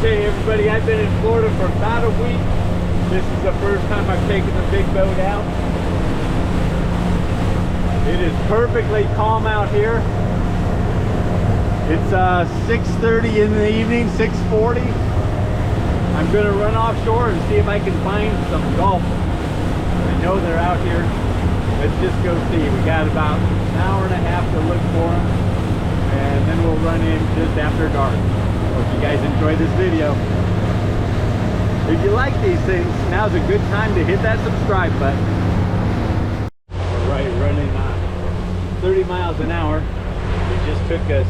Okay, everybody, I've been in Florida for about a week. This is the first time I've taken the big boat out. It is perfectly calm out here. It's 6:30 in the evening, 6:40. I'm gonna run offshore and see if I can find some dolphins. I know they're out here. Let's just go see. We got about an hour and a half to look for them, and then we'll run in just after dark. Hope you guys enjoy this video. If you like these things, now's a good time to hit that subscribe button. All right, running 30 miles an hour. It just took us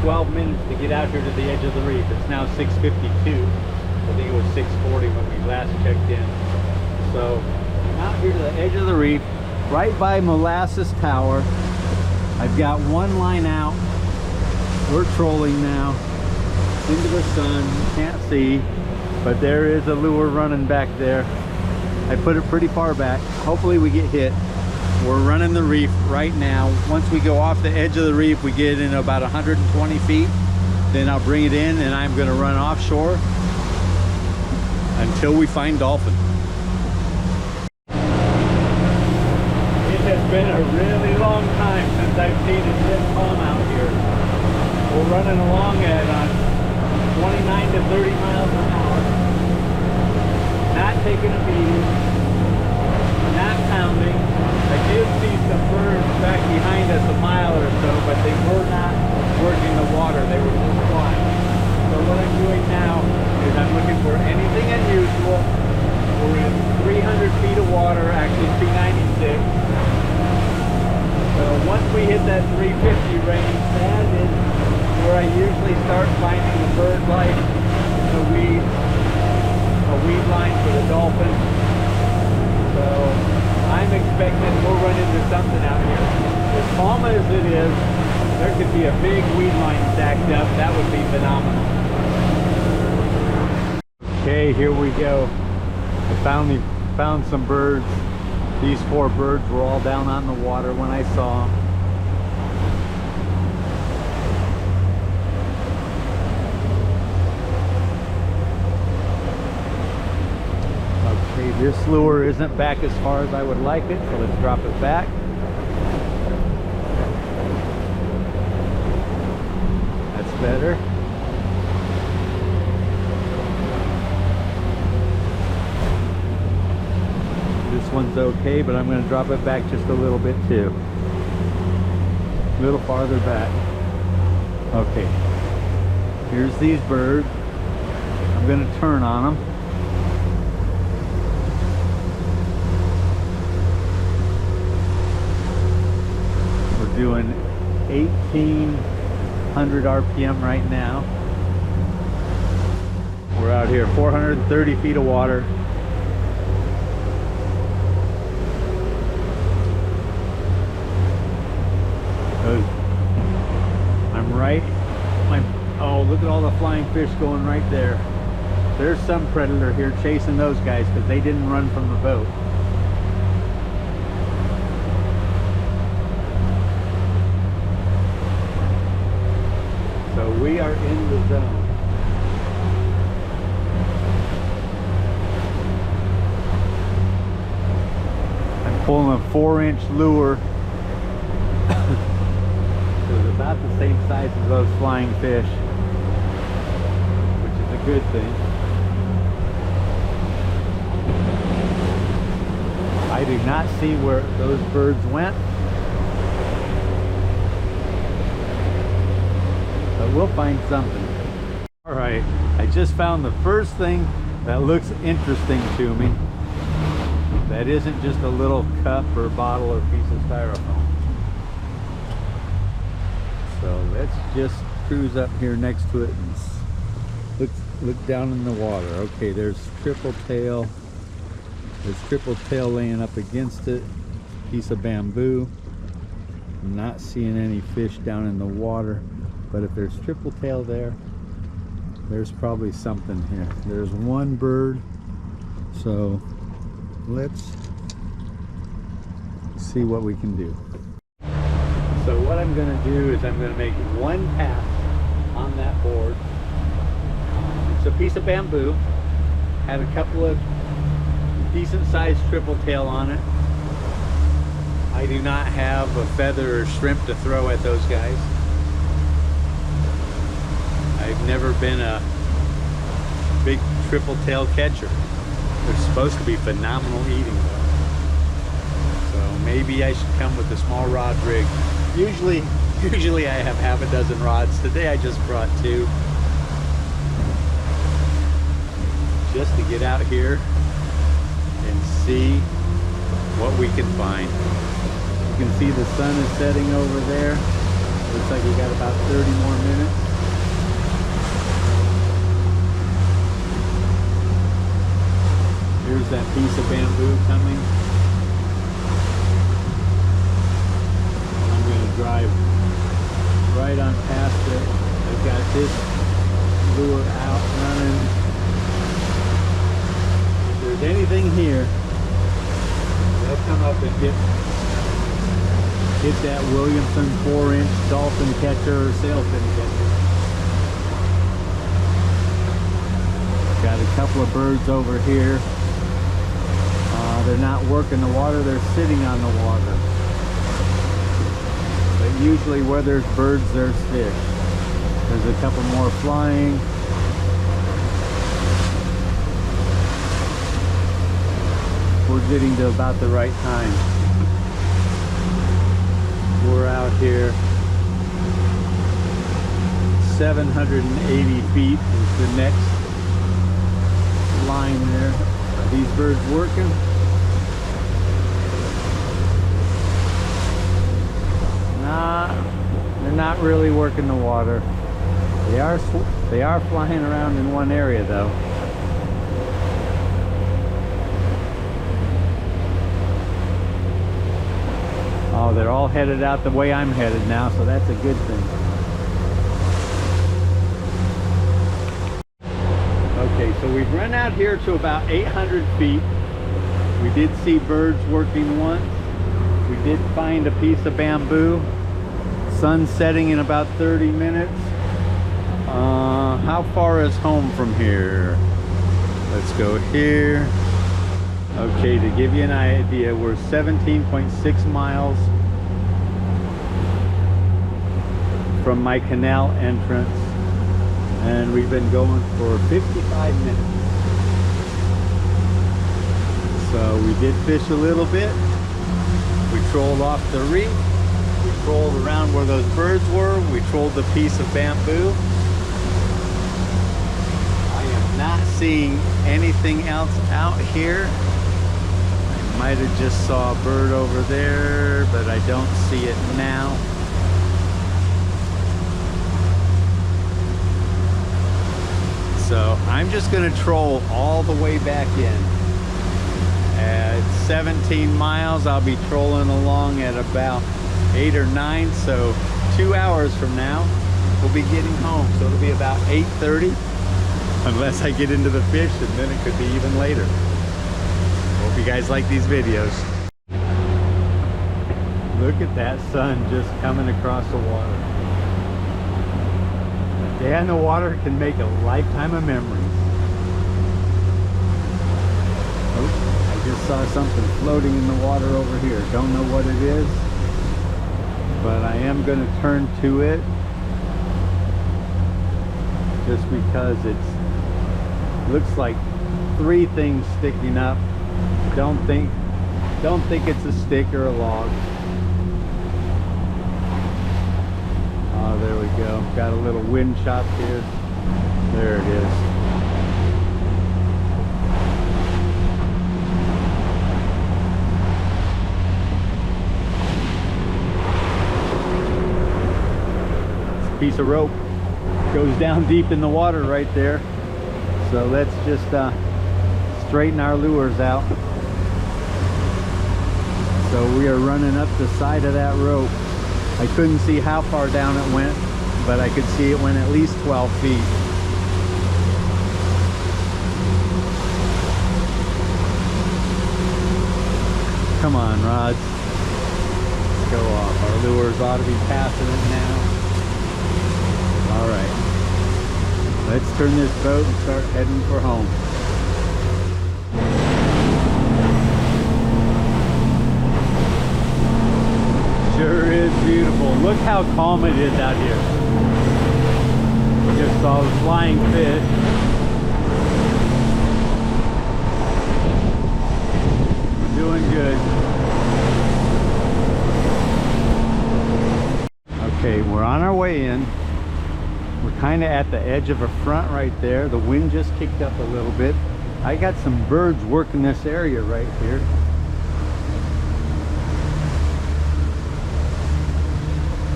12 minutes to get out here to the edge of the reef. It's now 6:52. I think it was 6:40 when we last checked in. So I'm out here to the edge of the reef, right by Molasses Tower. I've got one line out. We're trolling now into the sun. You can't see, but there is a lure running back there. I put it pretty far back. Hopefully we get hit. We're running the reef right now. Once we go off the edge of the reef, we get in about 120 feet. Then I'll bring it in and I'm gonna run offshore until we find dolphin. It has been a really long time since I've seen it this calm out here. We're running along at 29 to 30 miles an hour. Not taking a beating, not pounding. I did see some birds back behind us a mile or so, but they were not working the water. They were just flying. So what I'm doing now is I'm looking for anything unusual. We're in 300 feet of water, actually 296. So once we hit that 350 range, that is where I usually start finding the bird life, a weed line for the dolphin. So I'm expecting we'll run into something out here. As calm as it is, there could be a big weed line stacked up. That would be phenomenal. Okay, here we go. I found some birds. These 4 birds were all down on the water when I saw them. Okay, this lure isn't back as far as I would like it, so let's drop it back. That's better. This one's okay, but I'm going to drop it back just a little bit too. A little farther back. Okay. Here's these birds. I'm going to turn on them. We're doing 1800 RPM right now. We're out here, 430 feet of water. I'm right. Oh, look at all the flying fish going right there. There's some predator here chasing those guys because they didn't run from the boat. So we are in the zone. I'm pulling a 4-inch lure. About the same size as those flying fish, which is a good thing. I do not see where those birds went, but we'll find something. All right, I just found the first thing that looks interesting to me. That isn't just a little cup or bottle or piece of styrofoam. So let's just cruise up here next to it and look down in the water. Okay, there's triple tail. There's triple tail laying up against it. Piece of bamboo. I'm not seeing any fish down in the water, but if there's triple tail there, there's probably something here. There's one bird. So let's see what we can do. So what I'm going to do is I'm going to make one pass on that board. a piece of bamboo. Had a couple of decent sized triple tail on it. I do not have a feather or shrimp to throw at those guys. I've never been a big triple tail catcher. They're supposed to be phenomenal eating though. So maybe I should come with a small rod rig. Usually I have half a dozen rods. Today I just brought 2. Just to get out here and see what we can find. You can see the sun is setting over there. Looks like we got about 30 more minutes. Here's that piece of bamboo coming. I'm going to drive right on past it. I've got this lure out running. If there's anything here, they'll come up and hit that Williamson 4-inch dolphin catcher or sailfin catcher. Got a couple of birds over here. They're not working the water, they're sitting on the water. But usually where there's birds, there's fish. There's a couple more flying. We're getting to about the right time. We're out here 780 feet is the next line there. Are these birds working? Nah, they're not really working the water. They are flying around in one area though. Oh, they're all headed out the way I'm headed now, so that's a good thing. Okay, so we've run out here to about 800 feet. We did see birds working once. We did find a piece of bamboo. Sun setting in about 30 minutes. How far is home from here? Let's go here. Okay, to give you an idea, we're 17.6 miles from my canal entrance, and we've been going for 55 minutes. So we did fish a little bit. We trolled off the reef. We trolled around where those birds were. We trolled the piece of bamboo. I am not seeing anything else out here. Might have just saw a bird over there, but I don't see it now. So I'm just going to troll all the way back in. At 17 miles, I'll be trolling along at about 8 or 9. So 2 hours from now, we'll be getting home. So it'll be about 8:30, unless I get into the fish, and then it could be even later. Hope you guys like these videos. Look at that sun just coming across the water. A day on the water can make a lifetime of memories. Oh, I just saw something floating in the water over here. Don't know what it is, but I am going to turn to it just because it looks like 3 things sticking up. Don't think it's a stick or a log. Oh, there we go. Got a little wind chop here. There it is. This piece of rope goes down deep in the water right there. So let's just straighten our lures out. So we are running up the side of that rope. I couldn't see how far down it went, but I could see it went at least 12 feet. Come on, rods. Let's go off. Our lures ought to be passing it now. All right. Let's turn this boat and start heading for home. Sure is beautiful. Look how calm it is out here. Just saw the flying fish. Doing good. Okay, we're on our way in. We're kind of at the edge of a front right there. The wind just kicked up a little bit. I got some birds working this area right here.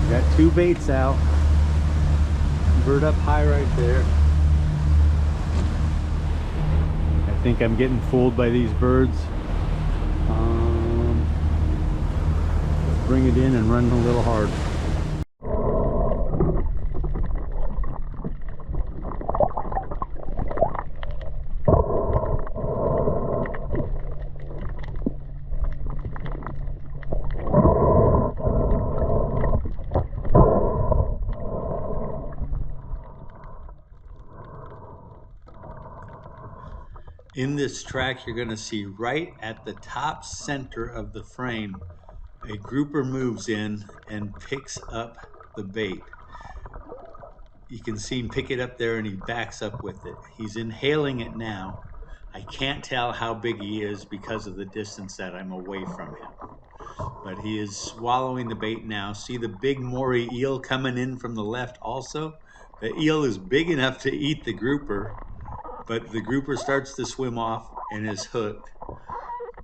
Got two baits out. Bird up high right there. I think I'm getting fooled by these birds. Let's bring it in and run a little hard. In this track, you're going to see right at the top center of the frame, a grouper moves in and picks up the bait. You can see him pick it up there and he backs up with it. He's inhaling it now. I can't tell how big he is because of the distance that I'm away from him. But he is swallowing the bait now. See the big moray eel coming in from the left also? The eel is big enough to eat the grouper, but the grouper starts to swim off and is hooked.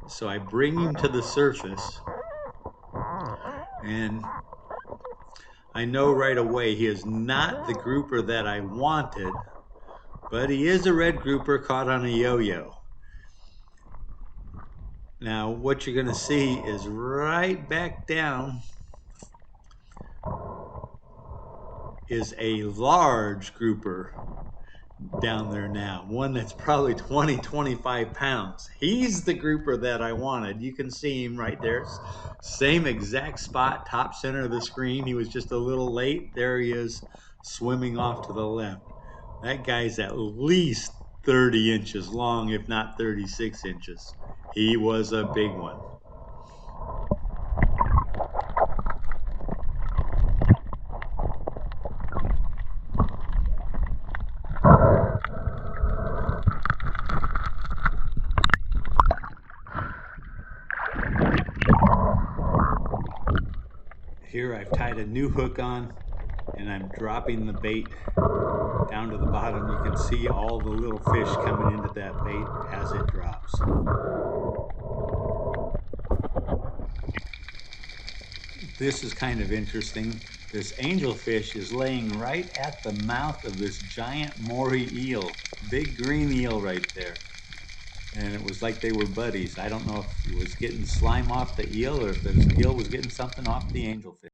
So I bring him to the surface, and I know right away he is not the grouper that I wanted, but he is a red grouper caught on a yo-yo. Now what you're going to see is right back down is a large grouper down there now, one that's probably 20-25 pounds. He's the grouper that I wanted. You can see him right there, same exact spot, top center of the screen. He was just a little late. There he is swimming off to the left. That guy's at least 30 inches long, if not 36 inches. He was a big one. Here I've tied a new hook on and I'm dropping the bait down to the bottom. You can see all the little fish coming into that bait as it drops. This is kind of interesting. This angelfish is laying right at the mouth of this giant moray eel, big green eel right there. And it was like they were buddies. I don't know if it was getting slime off the eel or if the eel was getting something off the angelfish.